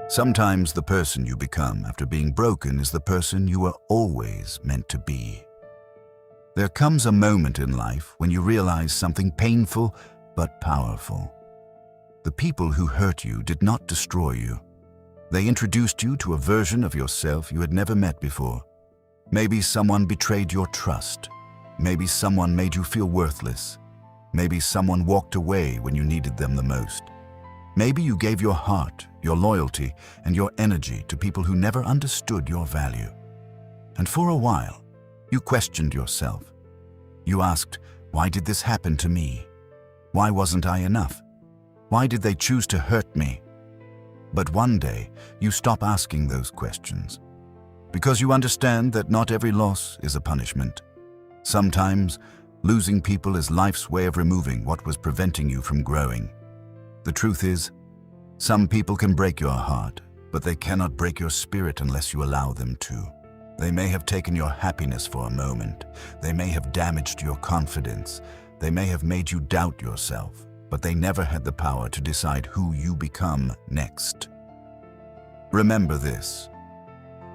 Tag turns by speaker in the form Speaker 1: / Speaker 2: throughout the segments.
Speaker 1: Sometimes the person you become after being broken is the person you were always meant to be. There comes a moment in life when you realize something painful but powerful. The people who hurt you did not destroy you. They introduced you to a version of yourself you had never met before. Maybe someone betrayed your trust. Maybe someone made you feel worthless. Maybe someone walked away when you needed them the most. Maybe you gave your heart, your loyalty, and your energy to people who never understood your value. And for a while, you questioned yourself. You asked, why did this happen to me? Why wasn't I enough? Why did they choose to hurt me? But one day, you stop asking those questions. Because you understand that not every loss is a punishment. Sometimes, losing people is life's way of removing what was preventing you from growing. The truth is, some people can break your heart, but they cannot break your spirit unless you allow them to. They may have taken your happiness for a moment. They may have damaged your confidence. They may have made you doubt yourself, but they never had the power to decide who you become next. Remember this.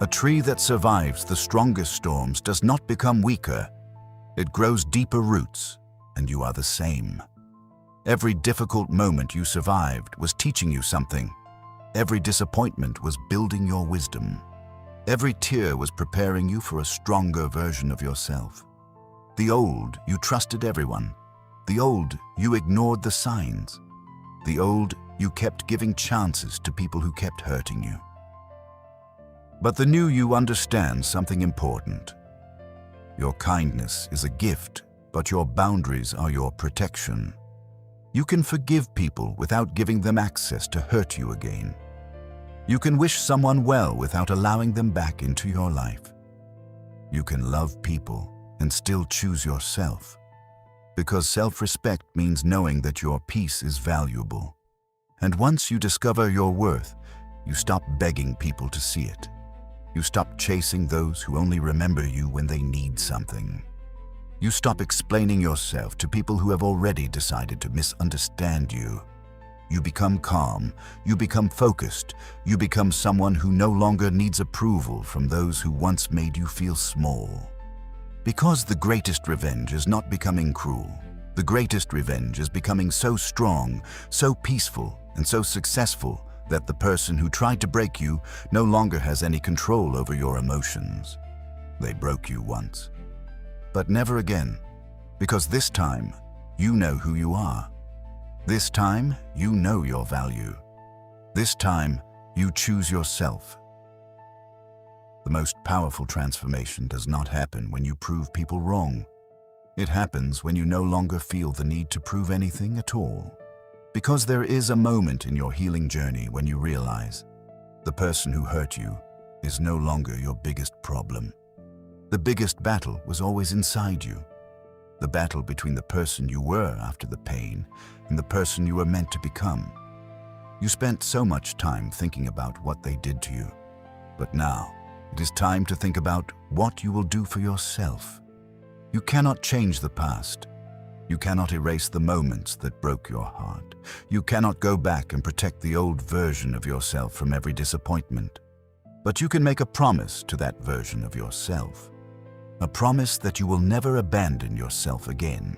Speaker 1: A tree that survives the strongest storms does not become weaker. It grows deeper roots, and you are the same. Every difficult moment you survived was teaching you something. Every disappointment was building your wisdom. Every tear was preparing you for a stronger version of yourself. The old, you trusted everyone. The old, you ignored the signs. The old, you kept giving chances to people who kept hurting you. But the new you understands something important. Your kindness is a gift, but your boundaries are your protection. You can forgive people without giving them access to hurt you again. You can wish someone well without allowing them back into your life. You can love people and still choose yourself. Because self-respect means knowing that your peace is valuable. And once you discover your worth, you stop begging people to see it. You stop chasing those who only remember you when they need something. You stop explaining yourself to people who have already decided to misunderstand you. You become calm, you become focused, you become someone who no longer needs approval from those who once made you feel small. Because the greatest revenge is not becoming cruel. The greatest revenge is becoming so strong, so peaceful, and so successful that the person who tried to break you no longer has any control over your emotions. They broke you once, but never again, because this time you know who you are. This time you know your value. This time you choose yourself. The most powerful transformation does not happen when you prove people wrong. It happens when you no longer feel the need to prove anything at all. Because there is a moment in your healing journey when you realize the person who hurt you is no longer your biggest problem. The biggest battle was always inside you. The battle between the person you were after the pain and the person you were meant to become. You spent so much time thinking about what they did to you. But now, it is time to think about what you will do for yourself. You cannot change the past. You cannot erase the moments that broke your heart. You cannot go back and protect the old version of yourself from every disappointment. But you can make a promise to that version of yourself. A promise that you will never abandon yourself again.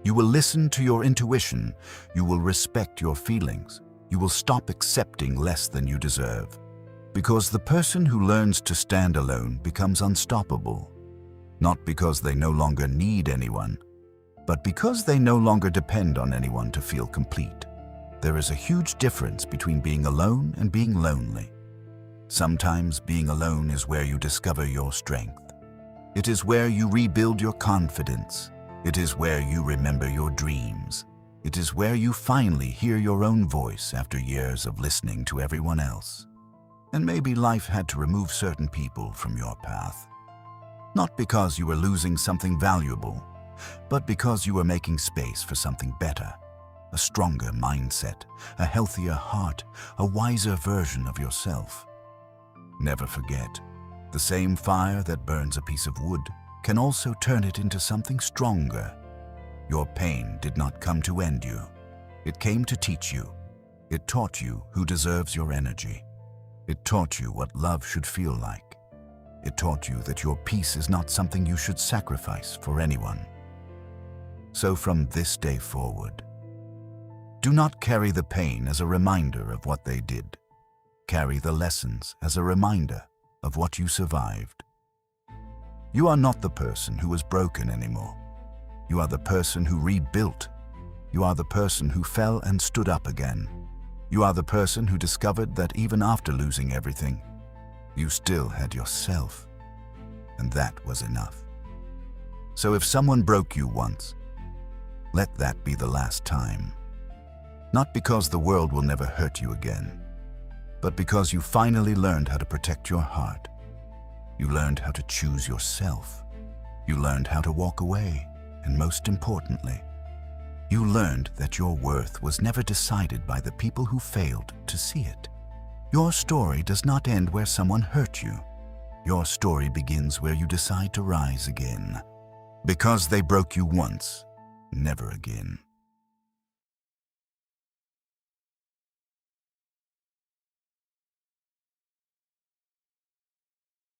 Speaker 1: You will listen to your intuition. You will respect your feelings. You will stop accepting less than you deserve. Because the person who learns to stand alone becomes unstoppable. Not because they no longer need anyone, but because they no longer depend on anyone to feel complete. There is a huge difference between being alone and being lonely. Sometimes being alone is where you discover your strength. It is where you rebuild your confidence. It is where you remember your dreams. It is where you finally hear your own voice after years of listening to everyone else. And maybe life had to remove certain people from your path. Not because you were losing something valuable, but because you were making space for something better. A stronger mindset, a healthier heart, a wiser version of yourself. Never forget, the same fire that burns a piece of wood can also turn it into something stronger. Your pain did not come to end you. It came to teach you. It taught you who deserves your energy. It taught you what love should feel like. It taught you that your peace is not something you should sacrifice for anyone. So from this day forward, do not carry the pain as a reminder of what they did. Carry the lessons as a reminder of what you survived. You are not the person who was broken anymore. You are the person who rebuilt. You are the person who fell and stood up again. You are the person who discovered that even after losing everything, you still had yourself. And that was enough. So if someone broke you once, let that be the last time. Not because the world will never hurt you again, but because you finally learned how to protect your heart. You learned how to choose yourself. You learned how to walk away, and most importantly, you learned that your worth was never decided by the people who failed to see it. Your story does not end where someone hurt you. Your story begins where you decide to rise again. Because they broke you once, never again.